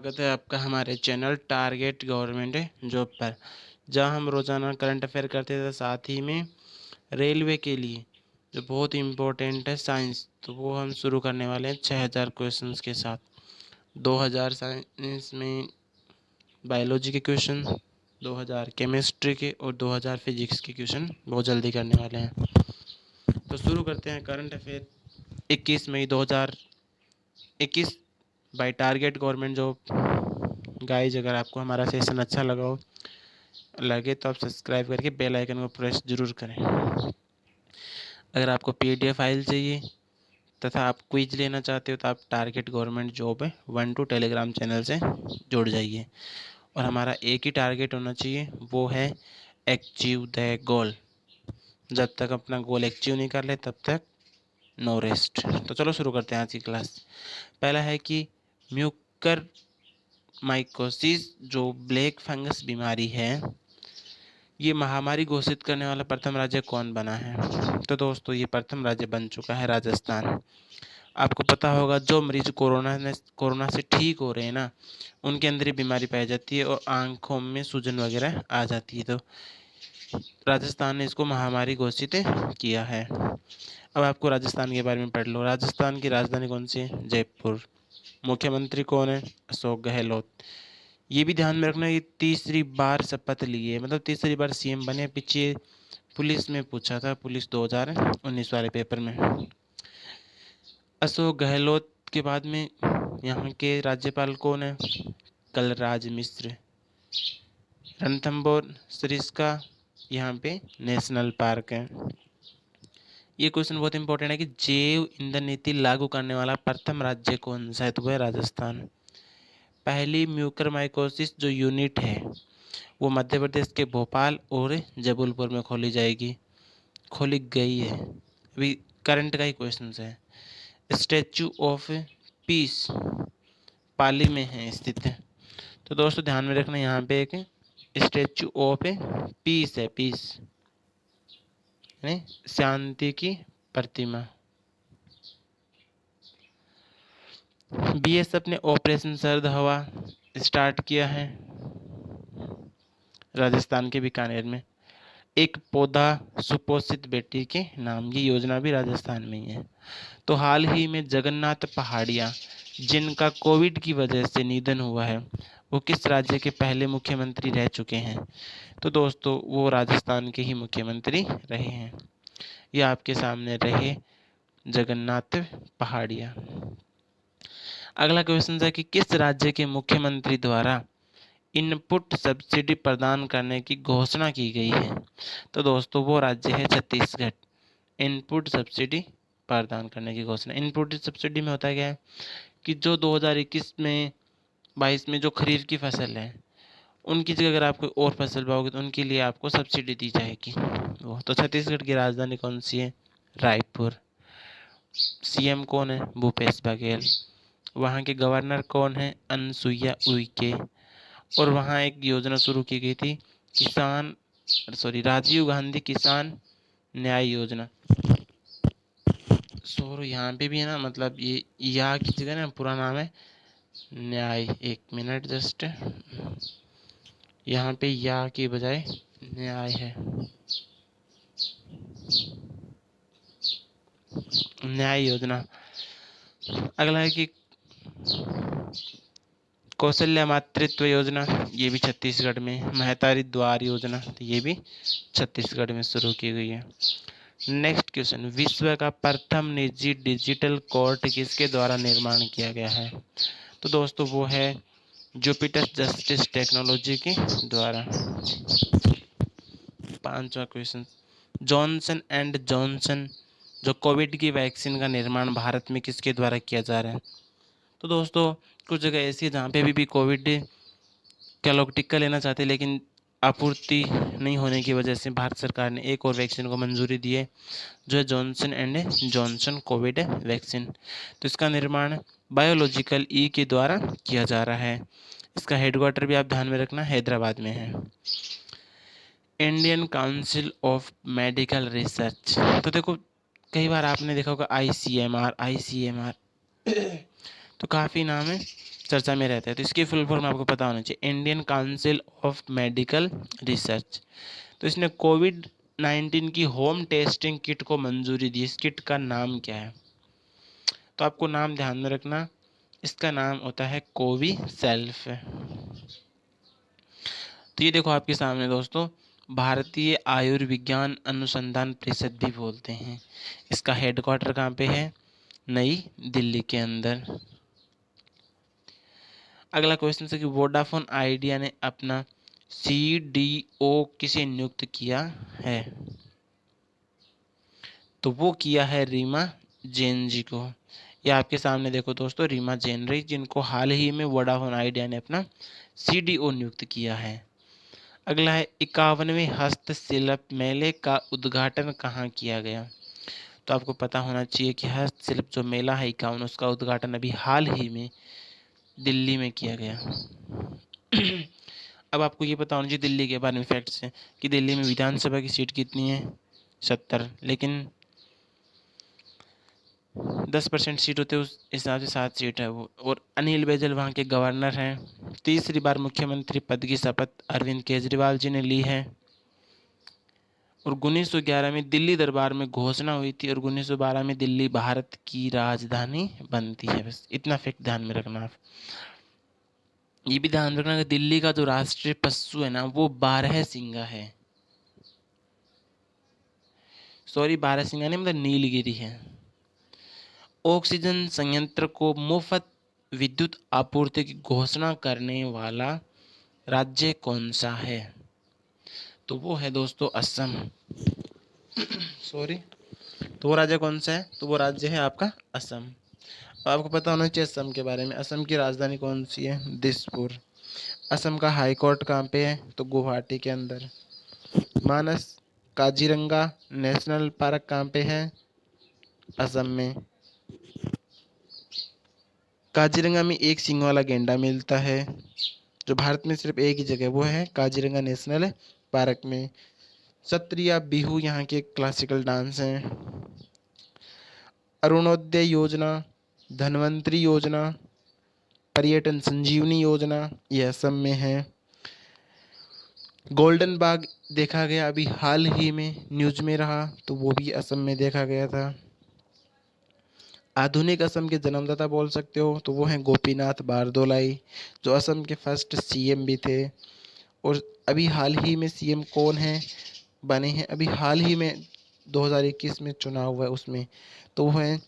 स्वागत है आपका हमारे चैनल टारगेट गवर्नमेंट जॉब पर, जहां हम रोज़ाना करंट अफेयर करते थे। साथ ही में रेलवे के लिए जो बहुत ही इम्पोर्टेंट है साइंस, तो वो हम शुरू करने वाले हैं 6000 क्वेश्चंस के साथ। 2000 साइंस में बायोलॉजी के क्वेश्चन, 2000 केमिस्ट्री के और 2000 फिजिक्स के क्वेश्चन बहुत जल्दी करने वाले हैं। तो शुरू करते हैं करंट अफेयर 21 मई 2021 by target government job. Guys, अगर आपको हमारा सेशन अच्छा लगे तो आप सब्सक्राइब करके बेल आइकन को प्रेस जरूर करें। अगर आपको पीडीएफ फाइल चाहिए तथा आप क्विज लेना चाहते हो तो आप target government job 1-2 Telegram channel से जुड़ जाइए। और हमारा एक ही टारगेट होना चाहिए, वो है अचीव द गोल। जब तक अपना गोल अचीव नहीं कर ले तब तक नो रेस्ट। तो चलो शुरू करते हैं आज की क्लास। पहला है कि म्यूकर माइकोसिस जो ब्लैक फंगस बीमारी है, ये महामारी घोषित करने वाला प्रथम राज्य कौन बना है? तो दोस्तों, ये प्रथम राज्य बन चुका है राजस्थान। आपको पता होगा, जो मरीज कोरोना से ठीक हो रहे हैं ना, उनके अंदर ही बीमारी पाई जाती है और आंखों में सूजन वगैरह आ जाती है। तो राजस्थान ने इसको महामारी घोषित किया है। अब आपको राजस्थान के बारे में पढ़ लो। राजस्थान की राजधानी कौन सी है? जयपुर। मुख्यमंत्री कौन है? अशोक गहलोत। ये भी ध्यान में रखना, ये तीसरी बार शपथ लिए, मतलब तीसरी बार सीएम बने। पीछे पुलिस में पूछा था, पुलिस 2019 वाले पेपर में। अशोक गहलोत के बाद में यहाँ के राज्यपाल कौन है? कलराज मिश्र। रणथंभौर सरिस्का यहाँ पे नेशनल पार्क है। ये क्वेश्चन बहुत इंपॉर्टेंट है कि जैव ईंधन नीति लागू करने वाला प्रथम राज्य कौन सा है? तो वह राजस्थान। पहली म्यूकरमाइकोसिस जो यूनिट है वो मध्य प्रदेश के भोपाल और जबलपुर में खोली गई है। अभी करंट का ही क्वेश्चन है। स्टैचू ऑफ पीस पाली में है स्थित है। तो दोस्तों ध्यान में रखना, यहाँ पे एक स्टैचू ऑफ पीस है, पीस यानी शांति की प्रतिमा। बीएसएफ ने ऑपरेशन सर्द हवा स्टार्ट किया है राजस्थान के बीकानेर में। एक पौधा सुपोषित बेटी के नाम, की योजना भी राजस्थान में ही है। तो हाल ही में जगन्नाथ पहाड़िया, जिनका कोविड की वजह से निधन हुआ है, वो किस राज्य के पहले मुख्यमंत्री रह चुके हैं? तो दोस्तों वो राजस्थान के ही मुख्यमंत्री रहे हैं। ये आपके सामने रहे जगन्नाथ पहाड़िया। अगला क्वेश्चन है कि किस राज्य के मुख्यमंत्री द्वारा इनपुट सब्सिडी प्रदान करने की घोषणा की गई है? तो दोस्तों वो राज्य है छत्तीसगढ़। इनपुट सब्सिडी प्रदान करने की घोषणा। इनपुट सब्सिडी में होता क्या है कि जो 2021 में 22 में जो खरीफ की फसल है, उनकी जगह अगर आप कोई और फसल बोओगे तो उनके लिए आपको सब्सिडी दी जाएगी। वो तो छत्तीसगढ़ की राजधानी कौन सी है? रायपुर। सीएम कौन है? भूपेश बघेल। वहाँ के गवर्नर कौन है? अनसुईया उइके। और वहाँ एक योजना शुरू की गई थी, राजीव गांधी किसान न्याय योजना। यहाँ पे भी है ना, मतलब ये या की जगह ना पूरा नाम है न्याय। एक मिनट जस्ट, यहाँ पे या की बजाय न्याय है, न्याय योजना। अगला है कि कौशल्य मातृत्व योजना, ये भी छत्तीसगढ़ में। महतारी द्वार योजना, तो ये भी छत्तीसगढ़ में शुरू की गई है। नेक्स्ट क्वेश्चन, विश्व का प्रथम निजी डिजिटल कोर्ट किसके द्वारा निर्माण किया गया है? तो दोस्तों वो है जुपिटर जस्टिस टेक्नोलॉजी के द्वारा। 5वां क्वेश्चन, जॉनसन एंड जॉनसन जो कोविड की वैक्सीन का निर्माण भारत में किसके द्वारा किया जा रहा है? तो दोस्तों कुछ जगह ऐसी है जहाँ पे अभी भी कोविड का लोग टीका लेना चाहते हैं, लेकिन आपूर्ति नहीं होने की वजह से भारत सरकार ने एक और वैक्सीन को मंजूरी दी है, जो है Johnson and Johnson Covid vaccine. तो इसका निर्माण बायोलॉजिकल ई के द्वारा किया जा रहा है। इसका हेडक्वार्टर भी आप ध्यान में रखना, हैदराबाद में है। Indian council of medical research, तो देखो कई बार आपने देखा होगा आईसीएमआर तो काफ़ी नाम है। चर्चा में रहता है। तो इसकी फुल फॉर्म आपको पता होना चाहिए, Indian council of medical research. तो इसने कोविड-19 की होम टेस्टिंग किट को मंजूरी दी। इस किट का नाम क्या है? तो आपको नाम ध्यान में रखना, इसका नाम होता है कोविसेल्फ। तो ये देखो आपके सामने दोस्तों, भारतीय आयुर्विज्ञान अनुसंधान परिषद भी बोलते हैं। इसका हेडक्वार्टर कहाँ पे है? नई दिल्ली के अंदर। अगला क्वेश्चन है कि वोडाफोन आइडिया ने अपना CDO किसे नियुक्त किया है? तो वो किया है रीमा जैन जी को। ये आपके सामने देखो दोस्तों, रीमा जैन रही, जिनको हाल ही में वोडाफोन आइडिया ने अपना CDO नियुक्त किया है। अगला है 51वें हस्तशिल्प मेले का उद्घाटन कहाँ किया गया? तो आपको पता होना चाहिए कि हस्तशिल्प जो मेला है 51, उसका उद्घाटन अभी हाल ही में दिल्ली में किया गया। अब आपको ये पता होना चाहिए दिल्ली के बारे में फैक्ट्स हैं कि दिल्ली में विधानसभा की सीट कितनी है? 70, लेकिन 10% सीट होते हैं, उस हिसाब से 7 सीट है वो। और अनिल बैजल वहाँ के गवर्नर हैं। तीसरी बार मुख्यमंत्री पद की शपथ अरविंद केजरीवाल जी ने ली है। और 1911 में दिल्ली दरबार में घोषणा हुई थी, और 1912 में दिल्ली भारत की राजधानी बनती है। बस इतना फैक्ट ध्यान में रखना आप। ये भी ध्यान रखना कि दिल्ली का जो राष्ट्रीय पशु है ना, वो बारहसिंगा है। सॉरी, बारहसिंगा नहीं, मतलब नीलगिरी है। ऑक्सीजन संयंत्र को मुफ्त विद्युत आपूर्ति की घोषणा करने वाला राज्य कौन सा है? तो वो है दोस्तों असम। सॉरी, तो वो राज्य कौन सा है? तो वो राज्य है आपका असम। आपको पता होना चाहिए असम के बारे में। असम की राजधानी कौन सी है? दिसपुर। असम का हाई कोर्ट कहाँ पे है? तो गुवाहाटी के अंदर। मानस काजीरंगा नेशनल पार्क कहाँ पे है? असम में। काजीरंगा में एक सींग वाला गेंडा मिलता है, जो भारत में सिर्फ एक ही जगह, वो है काजीरंगा नेशनल पार्क में। सत्रिया बिहू यहाँ के क्लासिकल डांस हैं। अरुणोदय योजना, धनवंतरी योजना, पर्यटन संजीवनी योजना, ये असम में है। गोल्डन बाग देखा गया अभी हाल ही में न्यूज में रहा, तो वो भी असम में देखा गया था। आधुनिक असम के जन्मदाता बोल सकते हो, तो वो हैं गोपीनाथ बारदोलाई, जो असम के फर्स्ट CM भी थे। और अभी हाल ही में CM कौन है बने हैं? अभी हाल ही में 2021 में चुनाव हुआ है उसमें, तो वो हैं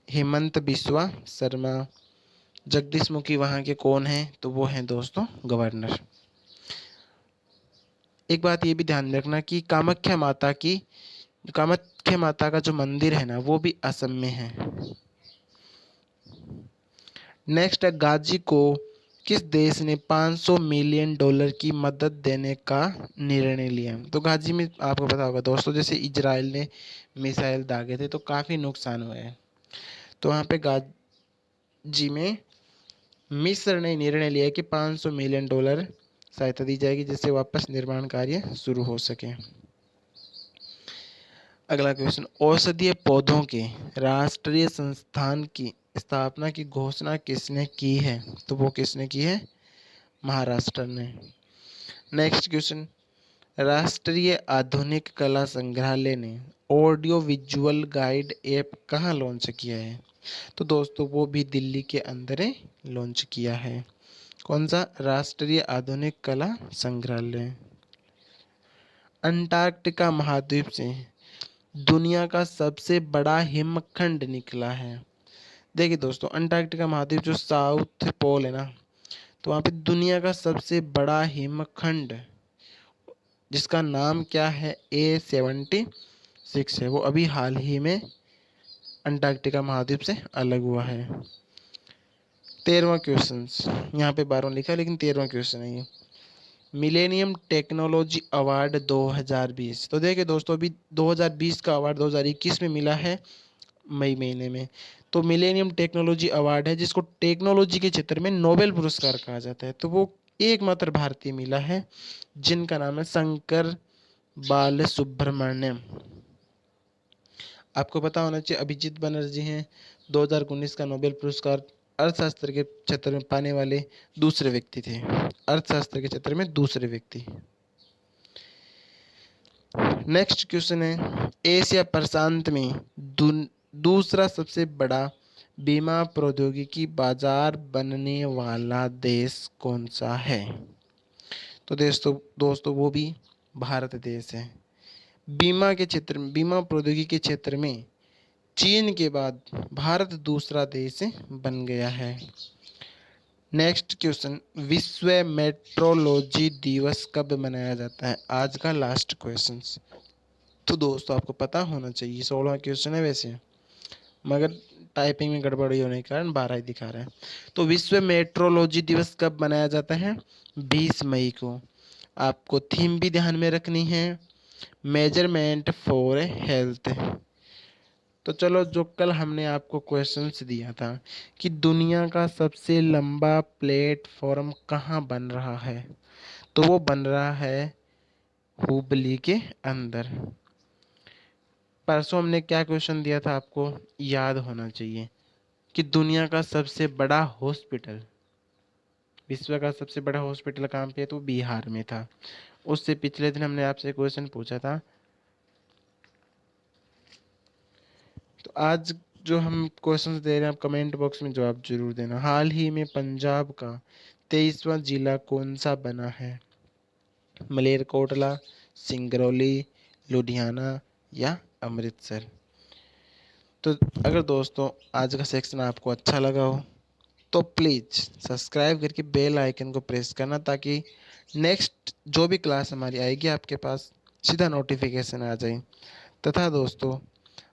हेमंत बिस्वा शर्मा। जगदीश मुखी वहाँ के कौन हैं? तो वो हैं दोस्तों गवर्नर। एक बात ये भी ध्यान में रखना कि कामाख्या माता का जो मंदिर है ना, वो भी असम में है। नेक्स्ट है, गाजी को किस देश ने $500 मिलियन की मदद देने का निर्णय लिया? तो गाजी में आपको पता होगा दोस्तों, जैसे इजराइल ने मिसाइल दागे थे तो काफ़ी नुकसान हुआ है। तो वहाँ पे गाजी में मिस्र ने निर्णय लिया कि $500 मिलियन सहायता दी जाएगी, जिससे वापस निर्माण कार्य शुरू हो सके। अगला क्वेश्चन, औषधीय पौधों के राष्ट्रीय संस्थान की स्थापना की घोषणा किसने की है? तो वो किसने की है? महाराष्ट्र ने। नेक्स्ट क्वेश्चन, राष्ट्रीय आधुनिक कला संग्रहालय ने ऑडियो विजुअल गाइड ऐप कहाँ लॉन्च किया है? तो दोस्तों वो भी दिल्ली के अंदर लॉन्च किया है। कौन सा? राष्ट्रीय आधुनिक कला संग्रहालय। अंटार्कटिका महाद्वीप से दुनिया का सबसे बड़ा हिमखंड निकला है। देखिए दोस्तों, अंटार्कटिका महाद्वीप जो साउथ पोल है ना, तो वहाँ पे दुनिया का सबसे बड़ा हिमखंड, जिसका नाम क्या है? A76 है। वो अभी हाल ही में अंटार्कटिका महाद्वीप से अलग हुआ है। 13वां क्वेश्चन, यहाँ पे 12वां लिखा है लेकिन 13वां क्वेश्चन है ये। Millennium technology award 2020। तो देखिए दोस्तों, अभी 2020 का अवार्ड 2021 में मिला है मई महीने में। तो मिलेनियम टेक्नोलॉजी अवार्ड है, जिसको टेक्नोलॉजी के क्षेत्र में नोबेल पुरस्कार कहा जाता है। तो वो एकमात्र भारतीय मिला है, जिनका नाम है शंकर बालसुब्रमण्यम। आपको पता होना चाहिए अभिजीत बनर्जी हैं 2019 का नोबेल पुरस्कार अर्थशास्त्र के क्षेत्र में पाने वाले दूसरे व्यक्ति थे। अर्थशास्त्र के क्षेत्र में दूसरे व्यक्ति। नेक्स्ट क्वेश्चन है, एशिया प्रशांत में दूसरा सबसे बड़ा बीमा प्रौद्योगिकी बाजार बनने वाला देश कौन सा है? तो दोस्तों वो भी भारत देश है। बीमा के क्षेत्र में, बीमा प्रौद्योगिकी के क्षेत्र में चीन के बाद भारत दूसरा देश बन गया है। नेक्स्ट क्वेश्चन, विश्व मेट्रोलॉजी दिवस कब मनाया जाता है? आज का लास्ट क्वेश्चन। तो दोस्तों आपको पता होना चाहिए, 16वां क्वेश्चन है वैसे, मगर टाइपिंग में गड़बड़ी होने के कारण 12 ही दिखा रहा है। तो विश्व मेट्रोलॉजी दिवस कब मनाया जाता है? 20 मई को। आपको थीम भी ध्यान में रखनी है, मेजरमेंट फॉर हेल्थ। तो चलो, जो कल हमने आपको क्वेश्चंस दिया था कि दुनिया का सबसे लंबा प्लेटफॉर्म कहाँ बन रहा है, तो वो बन रहा है हुबली के अंदर। परसों हमने क्या क्वेश्चन दिया था, आपको याद होना चाहिए कि दुनिया का सबसे बड़ा हॉस्पिटल, विश्व का सबसे बड़ा हॉस्पिटल कहाँ पे है? तो बिहार में था। उससे पिछले दिन हमने आपसे क्वेश्चन पूछा था। तो आज जो हम क्वेश्चंस दे रहे हैं, आप कमेंट बॉक्स में जवाब जरूर देना। हाल ही में पंजाब का 23वां जिला कौन सा बना है? मलेरकोटला, सिंगरौली, लुधियाना या अमृतसर? तो अगर दोस्तों आज का सेक्शन आपको अच्छा लगा हो तो प्लीज़ सब्सक्राइब करके बेल आइकन को प्रेस करना, ताकि नेक्स्ट जो भी क्लास हमारी आएगी आपके पास सीधा नोटिफिकेशन आ जाए। तथा दोस्तों,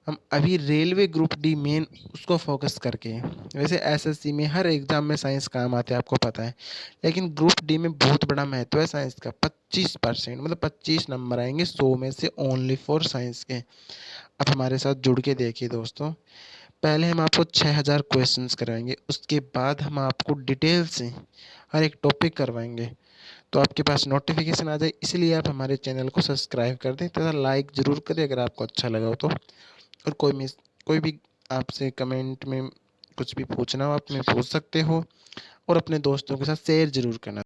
हम अभी रेलवे ग्रुप डी मेन उसको फोकस करके, वैसे एसएससी में हर एग्जाम में साइंस काम आते हैं आपको पता है, लेकिन ग्रुप डी में बहुत बड़ा महत्व है साइंस का। 25%, मतलब 25 नंबर आएंगे 100 में से, ओनली फॉर साइंस के। अब हमारे साथ जुड़ के देखिए दोस्तों, पहले हम आपको 6000 क्वेश्चंस कराएंगे, उसके बाद हम आपको डिटेल से हर एक टॉपिक करवाएंगे, तो आपके पास नोटिफिकेशन आ जाए। इसलिए आप हमारे चैनल को सब्सक्राइब कर दें तथा लाइक ज़रूर करें अगर आपको अच्छा लगा हो तो। और कोई भी आपसे कमेंट में कुछ भी पूछना हो आप में पूछ सकते हो, और अपने दोस्तों के साथ शेयर ज़रूर करना।